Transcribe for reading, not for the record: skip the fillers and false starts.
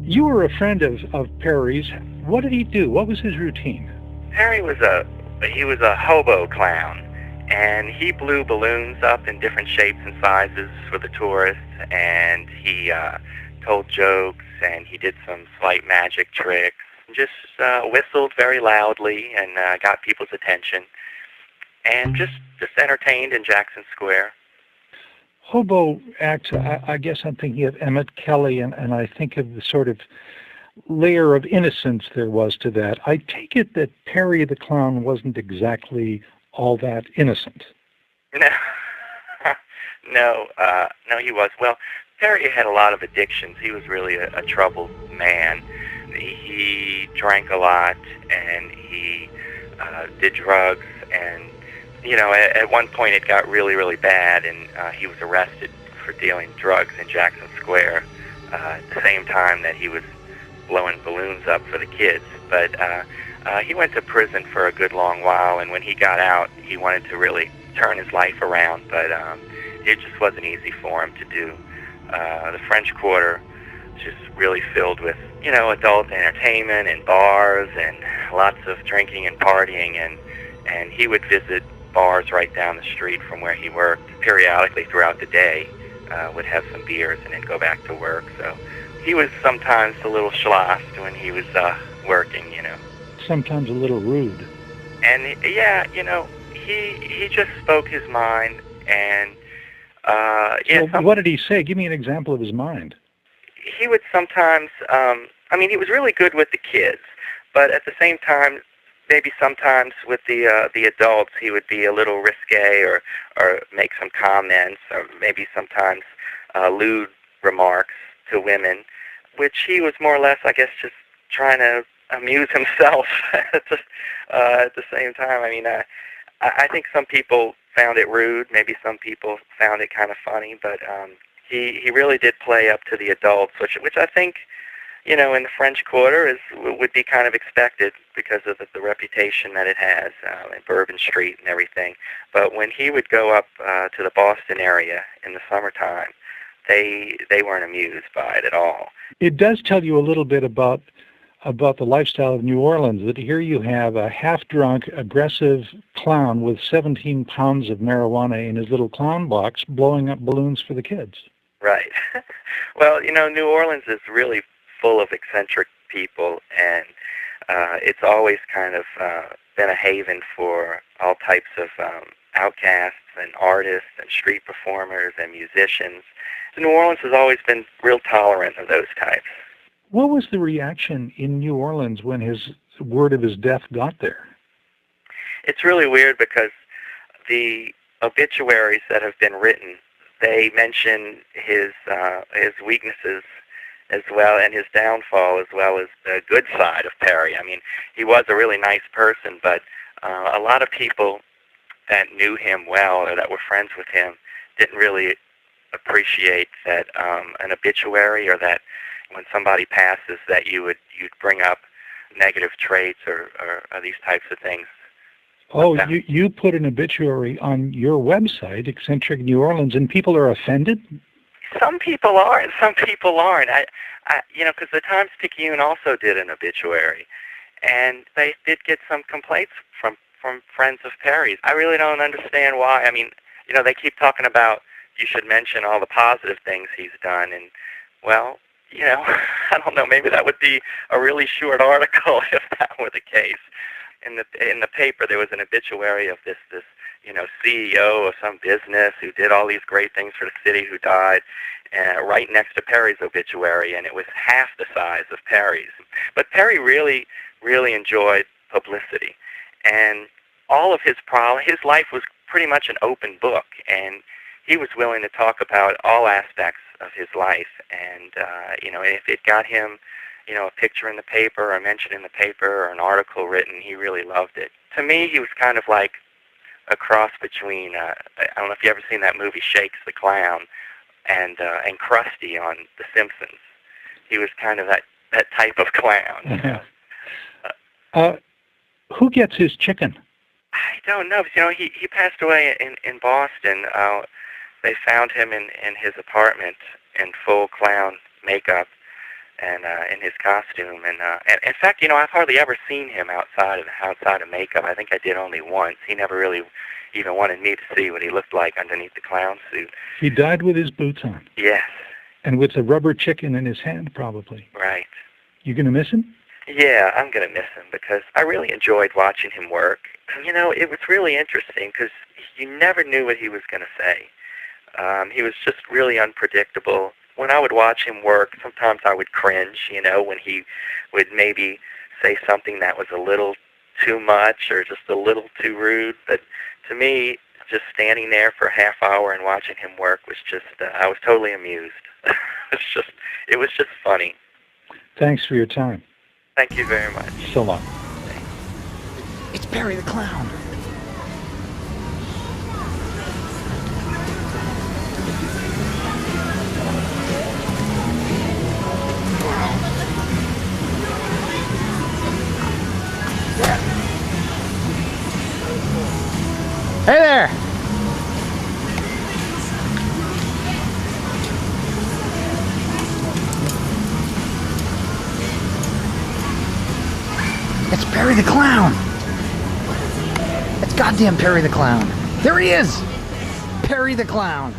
You were a friend of Perry's. What did he do? What was his routine? Perry was a hobo clown, and he blew balloons up in different shapes and sizes for the tourists, and he told jokes, and he did some slight magic tricks, and just whistled very loudly and got people's attention, and just entertained in Jackson Square. Hobo acts, I guess I'm thinking of Emmett Kelly, and I think of the sort of layer of innocence there was to that. I take it that Perry the Clown wasn't exactly all that innocent. No, no, he was. Well, Perry had a lot of addictions. He was really a troubled man. He drank a lot, and he did drugs, and at one point it got really, really bad, and he was arrested for dealing drugs in Jackson Square at the same time that he was blowing balloons up for the kids. But he went to prison for a good long while, and when he got out, he wanted to really turn his life around, but it just wasn't easy for him to do. The French Quarter just really filled with, adult entertainment and bars and lots of drinking and partying, and he would visit bars right down the street from where he worked periodically throughout the day, would have some beers and then go back to work. So he was sometimes a little schlossed when he was working. Sometimes a little rude. And yeah, he just spoke his mind, and Well, what did he say? Give me an example of his mind. he would sometimes. He was really good with the kids, but at the same time, maybe sometimes with the adults, he would be a little risque or make some comments, or maybe sometimes lewd remarks to women, which he was more or less, I guess, just trying to amuse himself at the same time. I think some people found it rude. Maybe some people found it kind of funny, but he really did play up to the adults, which I think, in the French Quarter would be kind of expected because of the reputation that it has in Bourbon Street and everything. But when he would go up to the Boston area in the summertime, they weren't amused by it at all. It does tell you a little bit about the lifestyle of New Orleans, that here you have a half-drunk, aggressive clown with 17 pounds of marijuana in his little clown box blowing up balloons for the kids. Right. Well, New Orleans is really full of eccentric people, and it's always kind of been a haven for all types of outcasts and artists and street performers and musicians. So New Orleans has always been real tolerant of those types. What was the reaction in New Orleans when word of his death got there? It's really weird because the obituaries that have been written, they mention his weaknesses as well, and his downfall, as well as the good side of Perry. He was a really nice person, but a lot of people that knew him well or that were friends with him didn't really appreciate that an obituary, or that when somebody passes that you'd bring up negative traits or these types of things. Oh, you put an obituary on your website, Eccentric New Orleans, and people are offended? Some people are, and some people aren't. Because the Times-Picayune also did an obituary, and they did get some complaints from friends of Perry's. I really don't understand why. They keep talking about you should mention all the positive things he's done, and well, I don't know. Maybe that would be a really short article if that were the case. In the paper, there was an obituary of this CEO of some business who did all these great things for the city, who died, right next to Perry's obituary, and it was half the size of Perry's. But Perry really, really enjoyed publicity, and all of his life was pretty much an open book, and he was willing to talk about all aspects of his life, and if it got him, a picture in the paper or a mention in the paper or an article written, he really loved it. To me, he was kind of like a cross between, I don't know if you've ever seen that movie Shakes the Clown, and Krusty on The Simpsons. He was kind of that type of clown. Who gets his chicken? I don't know. He passed away in Boston. They found him in his apartment in full clown makeup, and in his costume. And in fact, I've hardly ever seen him outside of makeup. I think I did only once. He never really even wanted me to see what he looked like underneath the clown suit. He died with his boots on. Yes. And with a rubber chicken in his hand, probably. Right. You going to miss him? Yeah, I'm going to miss him because I really enjoyed watching him work. It was really interesting because you never knew what he was going to say. He was just really unpredictable. When I would watch him work, sometimes I would cringe, when he would maybe say something that was a little too much or just a little too rude. But to me, just standing there for a half hour and watching him work was just, I was totally amused. It was just funny. Thanks for your time. Thank you very much. So long. It's Perri the Clown. Hey there! It's Perri the Clown! It's goddamn Perri the Clown! There he is! Perri the Clown!